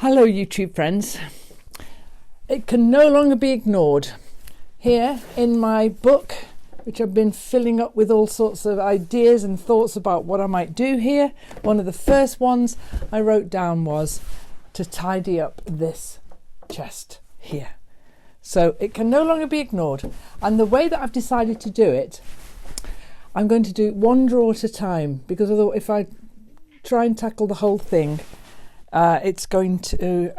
Hello YouTube friends. It can no longer be ignored. Here in my book, which I've been filling up with all sorts of ideas and thoughts about what I might do here, one of the first ones I wrote down was to tidy up this chest here. So it can no longer be ignored. And the way that I've decided to do it, I'm going to do one drawer at a time, because although if I try and tackle the whole thing, it's going to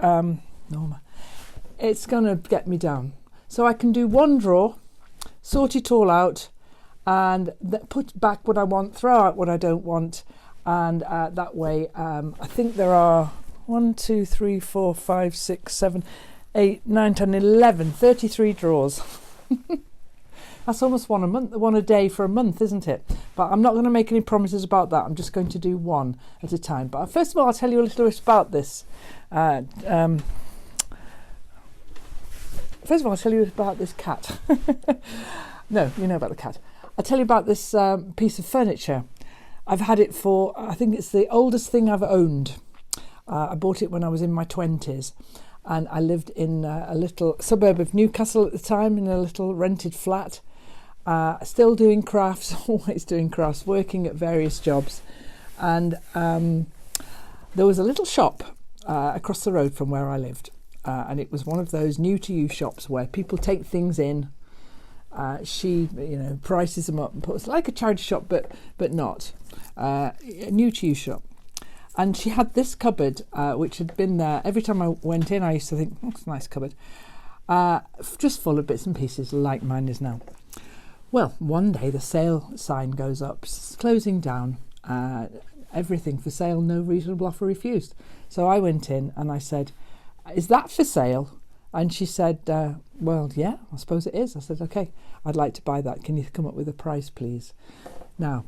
get me down. So I can do one drawer, sort it all out, and put back what I want, throw out what I don't want, and that way I think there are 1, 2, 3, 4, 5, 6, 7, 8, 9, 10, 11, 33 drawers. That's almost one a day for a month, isn't it? But I'm not going to make any promises about that. I'm just going to do one at a time. But first of all, I'll tell you a little bit about this. First of all, I'll tell you about this cat. No, you know about the cat. I'll tell you about this piece of furniture. I've had it for, I think it's the oldest thing I've owned. I bought it when I was in my 20s. And I lived in a little suburb of Newcastle at the time, in a little rented flat. Still doing crafts, always doing crafts, working at various jobs. And there was a little shop across the road from where I lived. And it was one of those new to you shops where people take things in. She, prices them up and puts, like a charity shop, but not. A new to you shop. And she had this cupboard, which had been there. Every time I went in, I used to think, it's a nice cupboard. Just full of bits and pieces, like mine is now. Well, one day the sale sign goes up, closing down, everything for sale, no reasonable offer refused. So I went in and I said, is that for sale? And she said, well, yeah, I suppose it is. I said, okay, I'd like to buy that. Can you come up with a price, please? Now,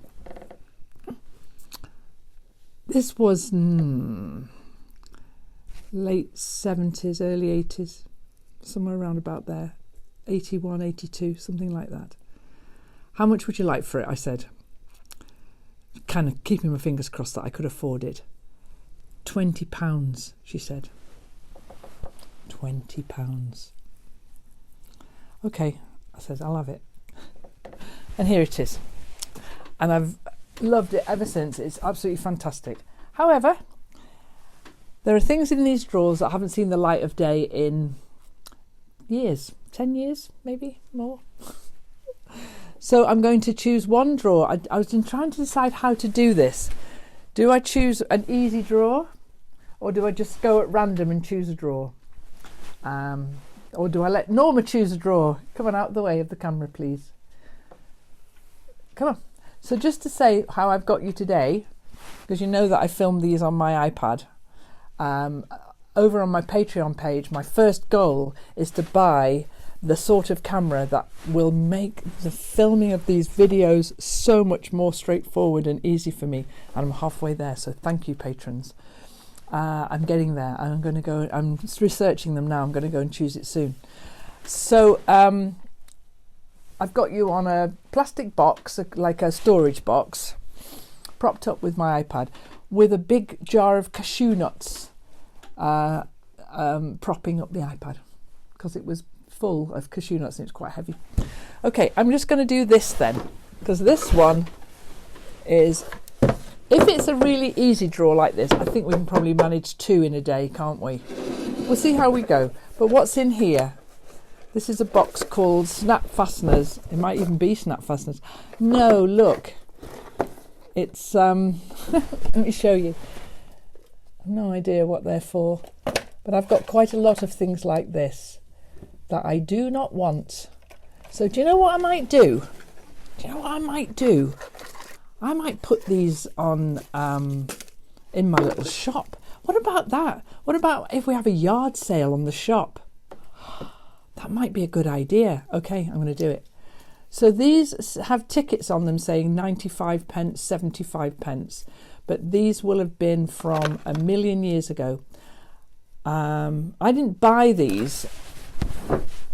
this was late 70s, early 80s, somewhere around about there, 81, 82, something like that. How much would you like for it? I said, kind of keeping my fingers crossed that I could afford it. £20, she said. £20. Okay, I said, I'll have it. And here it is. And I've loved it ever since. It's absolutely fantastic. However, there are things in these drawers that haven't seen the light of day in years, 10 years, maybe more. So I'm going to choose one drawer. I was trying to decide how to do this. Do I choose an easy drawer, or do I just go at random and choose a drawer? Or do I let Norma choose a drawer? Come on, out of the way of the camera, please. Come on. So just to say how I've got you today, because you know that I filmed these on my iPad, over on my Patreon page, my first goal is to buy the sort of camera that will make the filming of these videos so much more straightforward and easy for me. And I'm halfway there, so thank you, patrons. I'm getting there. I'm researching them now. I'm going to go and choose it soon. So I've got you on a plastic box, like a storage box, propped up with my iPad, with a big jar of cashew nuts propping up the iPad, because it was full of cashew nuts and it's quite heavy. Okay, I'm just going to do this then, because this one is, if it's a really easy drawer like this, I think we can probably manage 2 in a day, can't we? We'll see how we go. But what's in here? This is a box called Snap Fasteners. It might even be Snap Fasteners. No, look. It's, let me show you. I've no idea what they're for. But I've got quite a lot of things like this that I do not want. So do you know what I might do? I might put these on in my little shop. What about that? What about if we have a yard sale on the shop? That might be a good idea. Okay, I'm going to do it. So these have tickets on them saying 95 pence, 75 pence. But these will have been from a million years ago. I didn't buy these.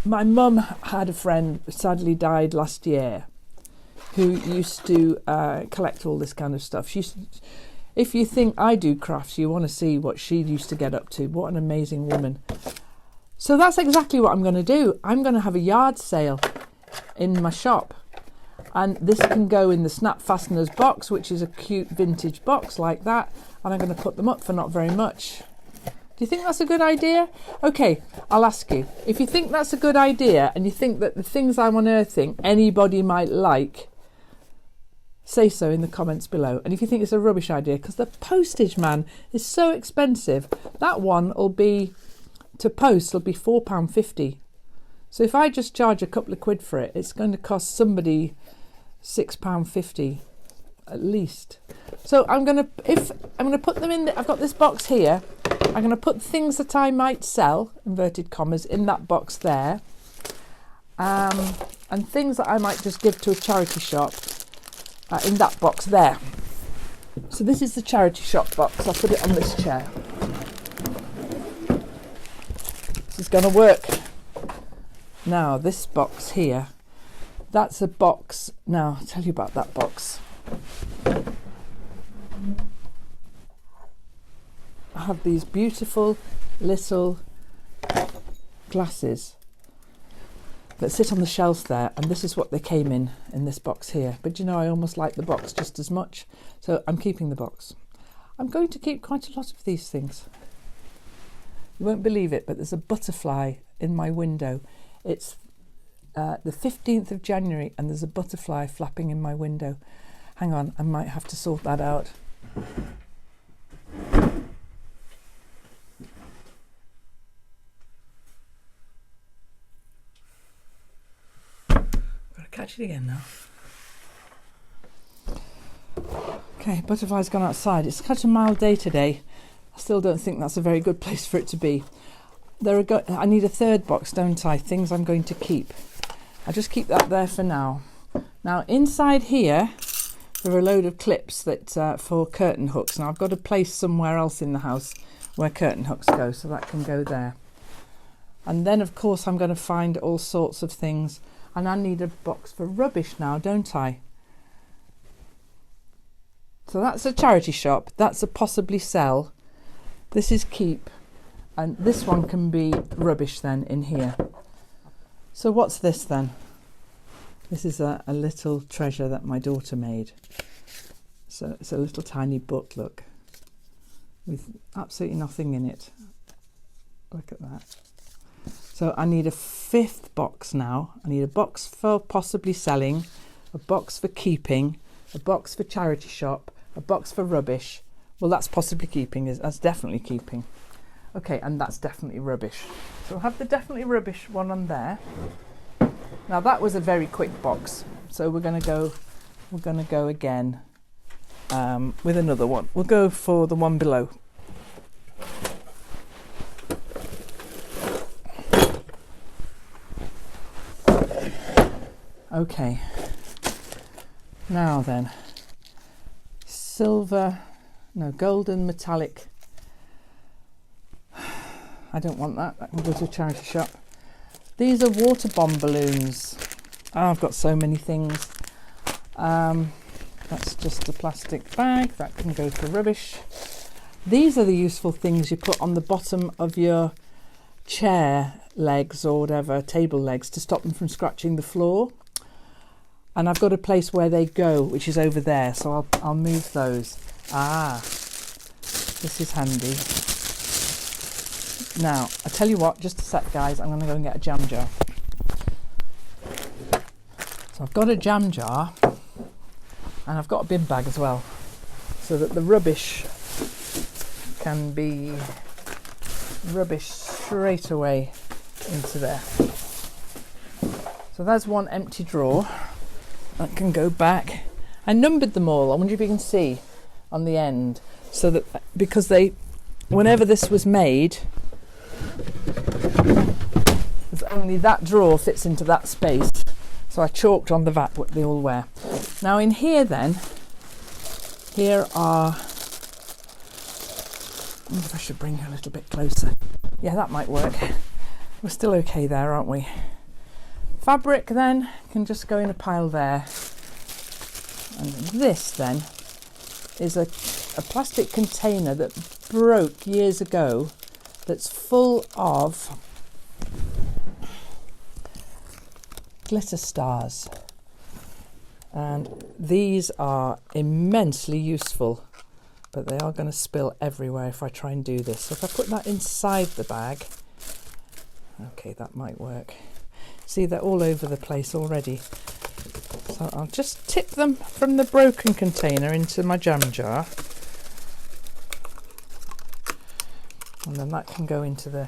My mum had a friend, sadly died last year, who used to collect all this kind of stuff. If you think I do crafts, you want to see what she used to get up to. What an amazing woman. So that's exactly what I'm going to do. I'm going to have a yard sale in my shop. And this can go in the Snap Fasteners box, which is a cute vintage box like that. And I'm going to put them up for not very much. Do you think that's a good idea? Okay, I'll ask you. If you think that's a good idea and you think that the things I'm unearthing anybody might like, say so in the comments below. And if you think it's a rubbish idea, because the postage, man, is so expensive. That one will be, to post, will be £4.50. So if I just charge a couple of quid for it, it's going to cost somebody £6.50 at least. So I'm going to put them in, I've got this box here. I'm going to put things that I might sell, inverted commas, in that box there. And things that I might just give to a charity shop in that box there. So this is the charity shop box. I'll put it on this chair. This is going to work. Now, this box here, that's a box. Now, I'll tell you about that box. I have these beautiful little glasses that sit on the shelf there, and this is what they came in this box here. But you know, I almost like the box just as much, so I'm keeping the box. I'm going to keep quite a lot of these things. You won't believe it, but there's a butterfly in my window. It's the 15th of January and there's a butterfly flapping in my window. Hang on, I might have to sort that out. Catch it again now. Okay, butterfly's gone outside. It's such a mild day today. I still don't think that's a very good place for it to be. I need a third box, don't I? Things I'm going to keep. I'll just keep that there for now. Now inside here there are a load of clips that for curtain hooks. Now I've got a place somewhere else in the house where curtain hooks go, so that can go there. And then of course I'm going to find all sorts of things. And I need a box for rubbish now, don't I? So that's a charity shop. That's a possibly sell. This is keep. And this one can be rubbish then in here. So what's this then? This is a little treasure that my daughter made. So it's a little tiny book, look. With absolutely nothing in it. Look at that. So I need a fifth box now. I need a box for possibly selling, a box for keeping, a box for charity shop, a box for rubbish. Well, that's possibly keeping. That's definitely keeping. Okay, and that's definitely rubbish. So I'll have the definitely rubbish one on there. Now that was a very quick box. So we're going to go again with another one. We'll go for the one below. Okay, now then, golden metallic. I don't want that. That can go to a charity shop. These are water bomb balloons. Oh, I've got so many things. That's just a plastic bag. That can go to rubbish. These are the useful things you put on the bottom of your chair legs or whatever, table legs, to stop them from scratching the floor. And I've got a place where they go, which is over there, so I'll move those. Ah, this is handy. Now, I tell you what, just a sec, guys, I'm going to go and get a jam jar. So I've got a jam jar, and I've got a bin bag as well, so that the rubbish can be rubbish straight away into there. So there's one empty drawer. That can go back. I numbered them all. I wonder if you can see on the end. So that, because whenever this was made, only that drawer fits into that space. So I chalked on the VAT what they all were. Now in here then, here are, I wonder if I should bring you a little bit closer. Yeah, that might work. We're still okay there, aren't we? Fabric then can just go in a pile there. And this then is a a plastic container that broke years ago that's full of glitter stars. And these are immensely useful, but they are going to spill everywhere if I try and do this. So if I put that inside the bag, okay, that might work. See, they're all over the place already. So I'll just tip them from the broken container into my jam jar. And then that can go into the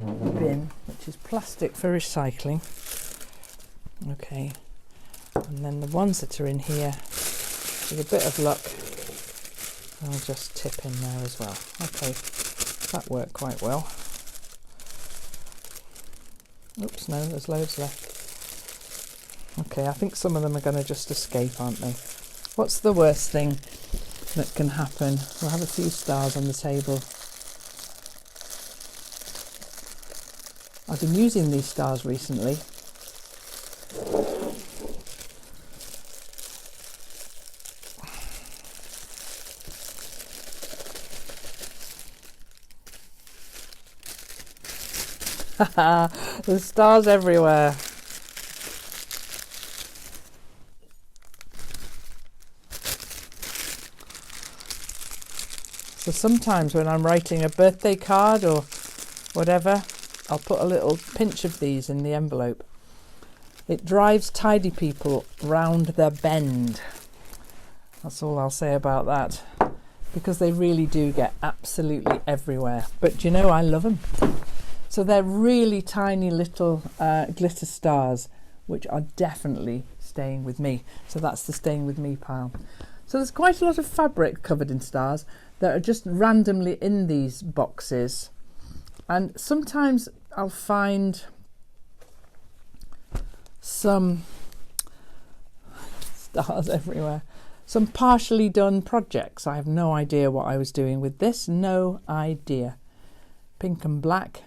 bin, which is plastic for recycling. Okay. And then the ones that are in here, with a bit of luck, I'll just tip in there as well. Okay, that worked quite well. Oops, no, there's loads left. Okay, I think some of them are going to just escape, aren't they? What's the worst thing that can happen? We'll have a few stars on the table. I've been using these stars recently. There's stars everywhere. So sometimes when I'm writing a birthday card or whatever, I'll put a little pinch of these in the envelope. It drives tidy people round their bend. That's all I'll say about that, because they really do get absolutely everywhere. But do you know, I love them. So they're really tiny little glitter stars, which are definitely staying with me. So that's the staying with me pile. So there's quite a lot of fabric covered in stars that are just randomly in these boxes. And sometimes I'll find some stars everywhere. Some partially done projects. I have no idea what I was doing with this. No idea. Pink and black.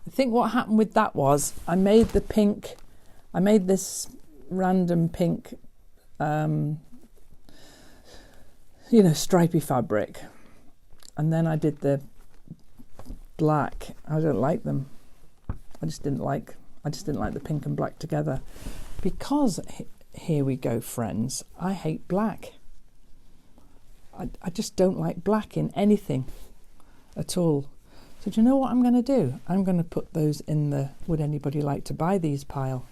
I think what happened with that was I made this random pink, stripy fabric. And then I did the black. I don't like them. I just didn't like the pink and black together. Because, here we go, friends, I hate black. I just don't like black in anything at all. So do you know what I'm going to do? I'm going to put those in the would anybody like to buy these pile.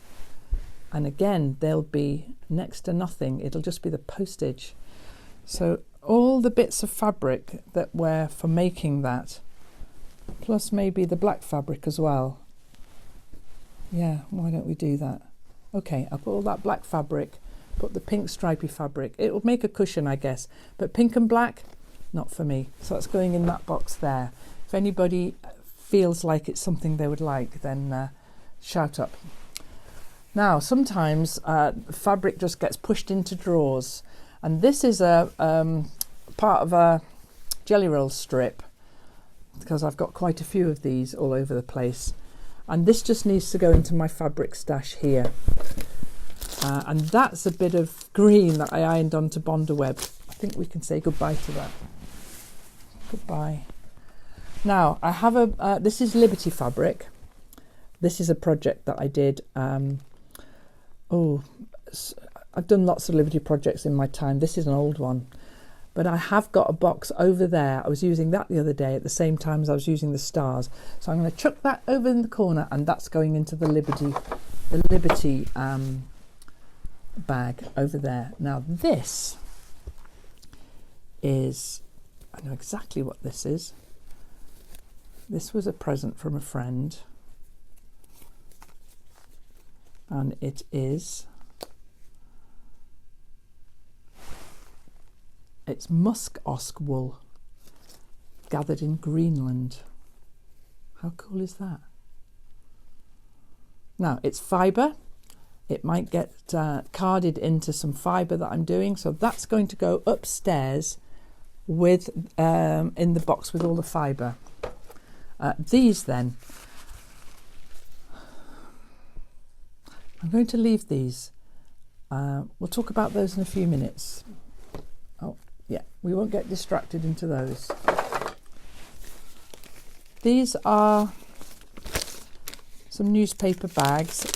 And again, they'll be next to nothing. It'll just be the postage. So all the bits of fabric that were for making that, plus maybe the black fabric as well. Yeah, why don't we do that? Okay, I'll put all that black fabric, put the pink stripy fabric. It will make a cushion, I guess. But pink and black, not for me. So that's going in that box there. If anybody feels like it's something they would like, then shout up. Now, sometimes fabric just gets pushed into drawers. And this is a part of a jelly roll strip, because I've got quite a few of these all over the place. And this just needs to go into my fabric stash here. And that's a bit of green that I ironed onto Bonder Web. I think we can say goodbye to that. Goodbye. Now, I have this is Liberty fabric. This is a project that I did. I've done lots of Liberty projects in my time. This is an old one. But I have got a box over there. I was using that the other day at the same time as I was using the stars. So I'm going to chuck that over in the corner, and that's going into the Liberty bag over there. Now this is, I know exactly what this is. This was a present from a friend, and it's musk osk wool gathered in Greenland. How cool is that? Now, it's fibre. It might get carded into some fibre that I'm doing, so that's going to go upstairs with in the box with all the fibre. These then, I'm going to leave these. We'll talk about those in a few minutes. Oh, Yeah, we won't get distracted into those. These are some newspaper bags.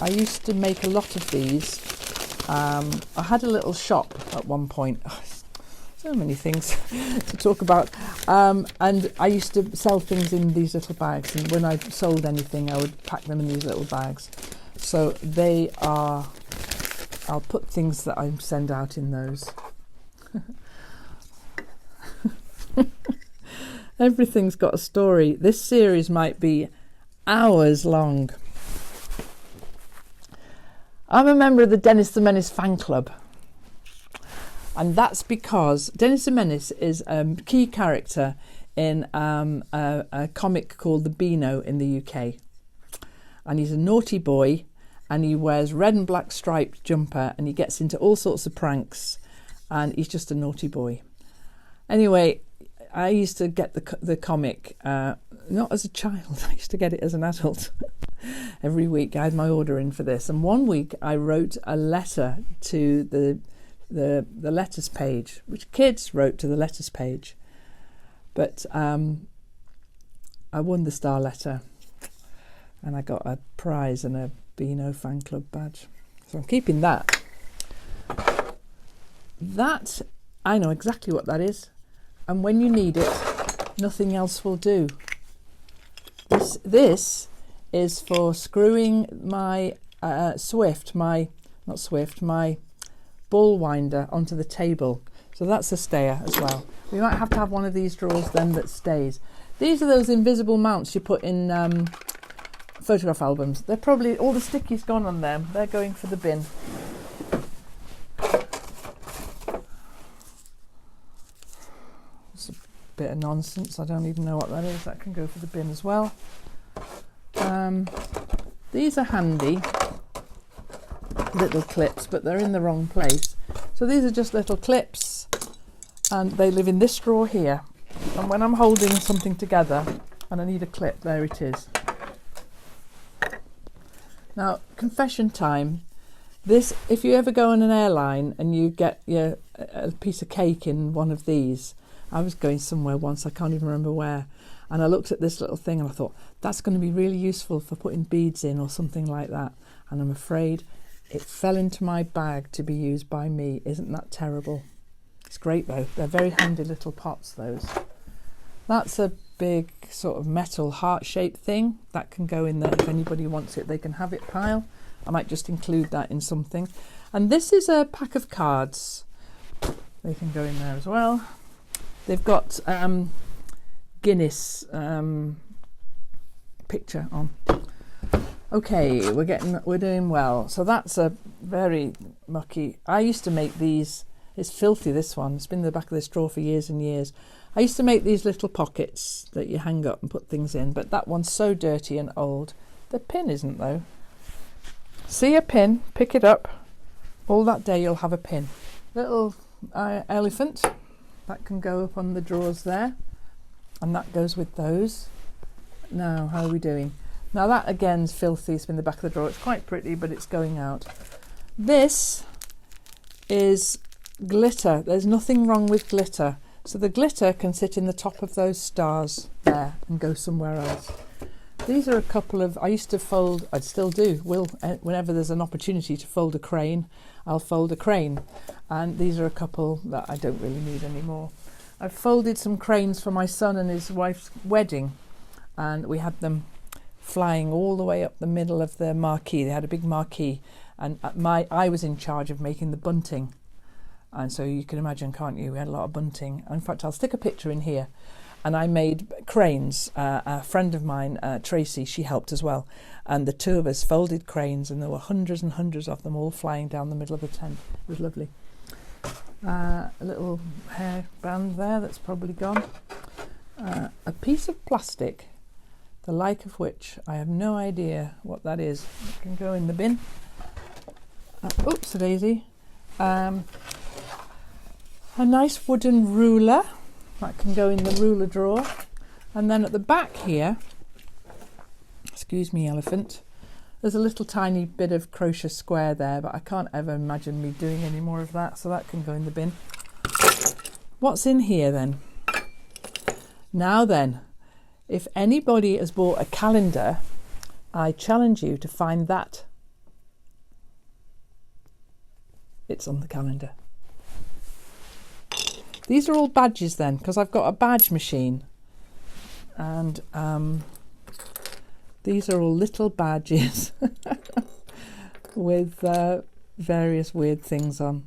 I used to make a lot of these. I had a little shop at one point. Oh, so many things to talk about. And I used to sell things in these little bags. And when I sold anything, I would pack them in these little bags. So they are, I'll put things that I send out in those. Everything's got a story. This series might be hours long. I'm a member of the Dennis the Menace fan club. And that's because Dennis the Menace is a key character in a comic called The Beano in the UK. And he's a naughty boy, and he wears red and black striped jumper, and he gets into all sorts of pranks, and he's just a naughty boy. Anyway, I used to get the comic, not as a child, I used to get it as an adult. Every week I had my order in for this. And one week I wrote a letter to the letters page, which kids wrote to the letters page. But I won the star letter, and I got a prize and a Beano fan club badge. So I'm keeping that. That, I know exactly what that is. And when you need it, nothing else will do. This is for screwing my my ball winder onto the table. So that's a stayer as well. We might have to have one of these drawers then that stays. These are those invisible mounts you put in photograph albums. They're probably, all the sticky's gone on them. They're going for the bin. It's a bit of nonsense. I don't even know what that is. That can go for the bin as well. These are handy little clips, but they're in the wrong place. So these are just little clips, and they live in this drawer here. And when I'm holding something together and I need a clip, there it is. Now, confession time. This, if you ever go on an airline and you get a piece of cake in one of these, I was going somewhere once, I can't even remember where, and I looked at this little thing and I thought, that's going to be really useful for putting beads in or something like that. And I'm afraid it fell into my bag to be used by me. Isn't that terrible? It's great though. They're very handy little pots, those. That's a big sort of metal heart-shaped thing. That can go in there. If anybody wants it, they can have it pile. I might just include that in something. And this is a pack of cards. They can go in there as well. They've got Guinness picture on. Okay, we're doing well. So that's a very mucky. I used to make these. It's filthy, this one. It's been in the back of this drawer for years and years. I used to make these little pockets that you hang up and put things in, but that one's so dirty and old. The pin isn't though. See a pin, pick it up. All that day you'll have a pin. Little elephant. That can go up on the drawers there. And that goes with those. Now, how are we doing? Now that again's filthy. It's been in the back of the drawer. It's quite pretty, but it's going out. This is glitter. There's nothing wrong with glitter. So the glitter can sit in the top of those stars there and go somewhere else. These are a couple of, I used to fold, I still do, whenever there's an opportunity to fold a crane, I'll fold a crane. And these are a couple that I don't really need anymore. I've folded some cranes for my son and his wife's wedding, and we had them flying all the way up the middle of the marquee. They had a big marquee, and I was in charge of making the bunting. And so you can imagine, can't you? We had a lot of bunting. In fact, I'll stick a picture in here. And I made cranes. A friend of mine, Tracy, she helped as well. And the two of us folded cranes, and there were hundreds and hundreds of them all flying down the middle of the tent. It was lovely. A little hair band there that's probably gone. A piece of plastic, the like of which I have no idea what that is. It can go in the bin. Oops, a daisy. A nice wooden ruler. That can go in the ruler drawer. And then at the back here, excuse me, elephant, there's a little tiny bit of crochet square there, but I can't ever imagine me doing any more of that, so that can go in the bin. what's in here then? Now then, if anybody has bought a calendar, I challenge you to find that. It's on the calendar. These are all badges then, because I've got a badge machine. And these are all little badges with various weird things on.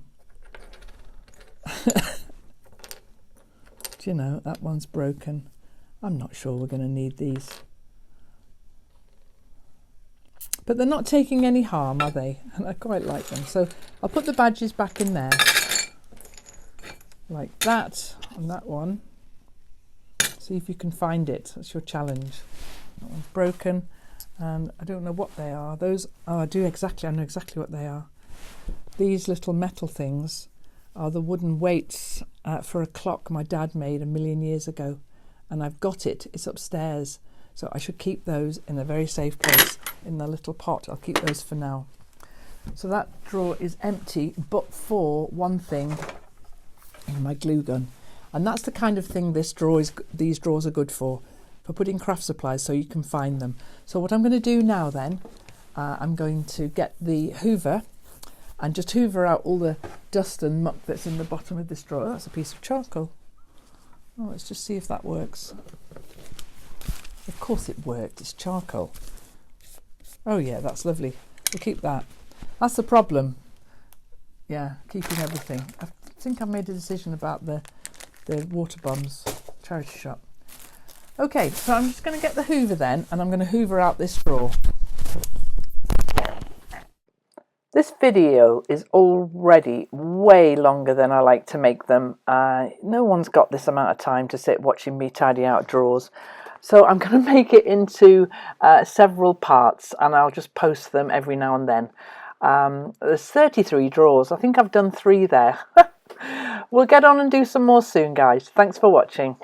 Do you know, that one's broken. I'm not sure we're going to need these. But they're not taking any harm, are they? And I quite like them. So I'll put the badges back in there. Like that, on that one. See if you can find it. That's your challenge. That one's broken. And I don't know what they are. Those, oh, I know exactly what they are. These little metal things are the wooden weights for a clock my dad made 1,000,000 years ago. And I've got it. It's upstairs. So I should keep those in a very safe place in the little pot. I'll keep those for now. So that drawer is empty, but for one thing, in my glue gun. And that's the kind of thing these drawers are good for putting craft supplies so you can find them. So what I'm going to do now then, I'm going to get the hoover and just hoover out all the dust and muck that's in the bottom of this drawer. That's a piece of charcoal. Oh, let's just see if that works. Of course it worked, it's charcoal. Oh yeah, that's lovely. We'll keep that. That's the problem. Yeah, keeping everything. I think I've made a decision about the water bombs charity shop. Okay, so I'm just going to get the hoover then, and I'm going to hoover out this drawer. This video is already way longer than I like to make them. No one's got this amount of time to sit watching me tidy out drawers. So I'm going to make it into several parts, and I'll just post them every now and then. There's 33 drawers. I think I've done 3 there. We'll get on and do some more soon, guys. Thanks for watching.